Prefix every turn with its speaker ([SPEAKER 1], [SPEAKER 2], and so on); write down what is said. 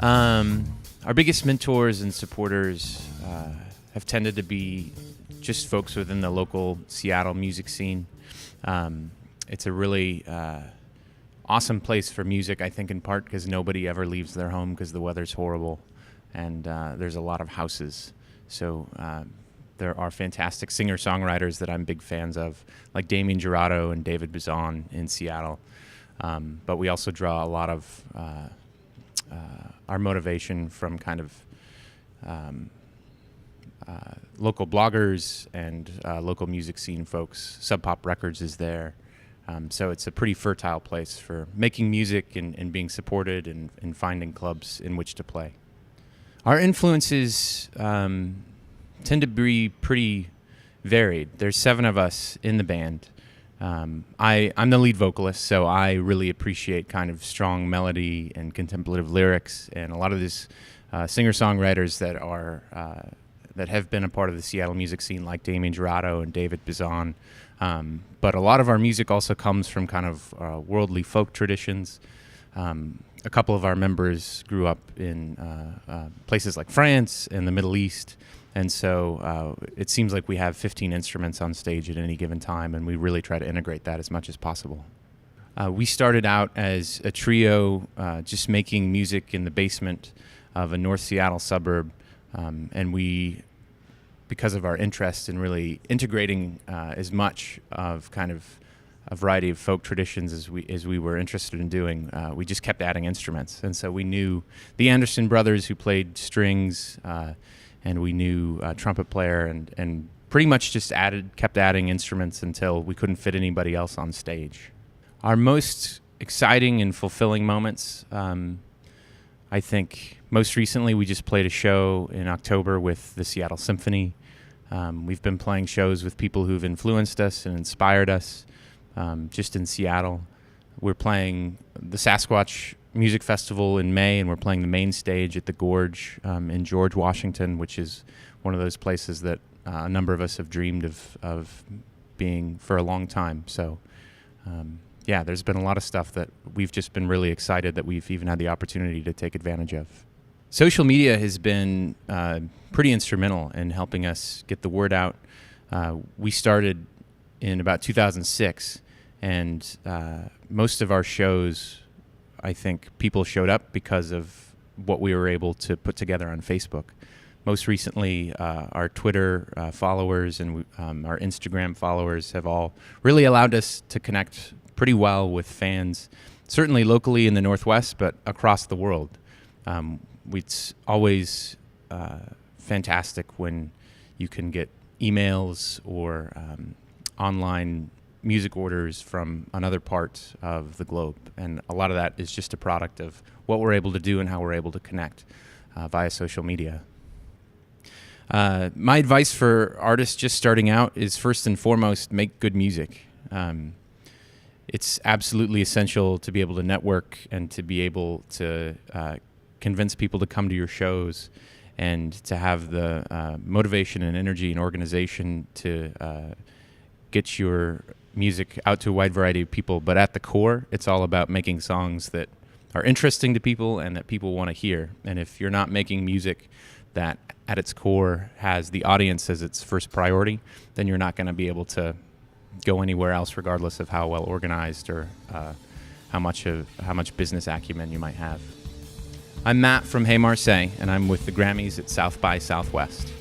[SPEAKER 1] Our biggest mentors and supporters have tended to be just folks within the local Seattle music scene. It's a really awesome place for music, I think, in part because nobody ever leaves their home because the weather's horrible, and there's a lot of houses. So there are fantastic singer-songwriters that I'm big fans of, like Damien Jurado and David Bazan in Seattle. But we also draw a lot of our motivation from kind of local bloggers and local music scene folks. Sub Pop Records is there. So it's a pretty fertile place for making music and being supported and finding clubs in which to play. Our influences tend to be pretty varied. There's 7 of us in the band. I'm the lead vocalist, so I really appreciate kind of strong melody and contemplative lyrics, and a lot of these singer-songwriters that have been a part of the Seattle music scene, like Damien Jurado and David Bazan. But a lot of our music also comes from kind of worldly folk traditions. A couple of our members grew up in places like France and the Middle East. And so it seems like we have 15 instruments on stage at any given time, and we really try to integrate that as much as possible. We started out as a trio, just making music in the basement of a North Seattle suburb, and we, because of our interest in really integrating as much of kind of a variety of folk traditions as we were interested in doing, we just kept adding instruments. And so we knew the Anderson brothers, who played strings, and we knew a trumpet player, and pretty much just kept adding instruments until we couldn't fit anybody else on stage. Our most exciting and fulfilling moments, I think most recently we just played a show in October with the Seattle Symphony. We've been playing shows with people who've influenced us and inspired us just in Seattle. We're playing the Sasquatch Music Festival in May, and we're playing the main stage at the Gorge in George, Washington, which is one of those places that a number of us have dreamed of being for a long time. So, yeah, there's been a lot of stuff that we've just been really excited that we've even had the opportunity to take advantage of. Social media has been pretty instrumental in helping us get the word out. We started in about 2006, and most of our shows, I think people showed up because of what we were able to put together on Facebook. Most recently, our Twitter followers and our Instagram followers have all really allowed us to connect pretty well with fans, certainly locally in the Northwest, but across the world. It's always fantastic when you can get emails or online music orders from another part of the globe, and a lot of that is just a product of what we're able to do and how we're able to connect via social media. My advice for artists just starting out is, first and foremost, make good music. It's absolutely essential to be able to network and to be able to convince people to come to your shows, and to have the motivation and energy and organization to get your music out to a wide variety of people. But at the core, it's all about making songs that are interesting to people and that people want to hear. And if you're not making music that at its core has the audience as its first priority, then you're not going to be able to go anywhere else, regardless of how well organized or how much business acumen you might have. I'm Matt from Hey Marseilles, and I'm with the GRAMMYs at South by Southwest.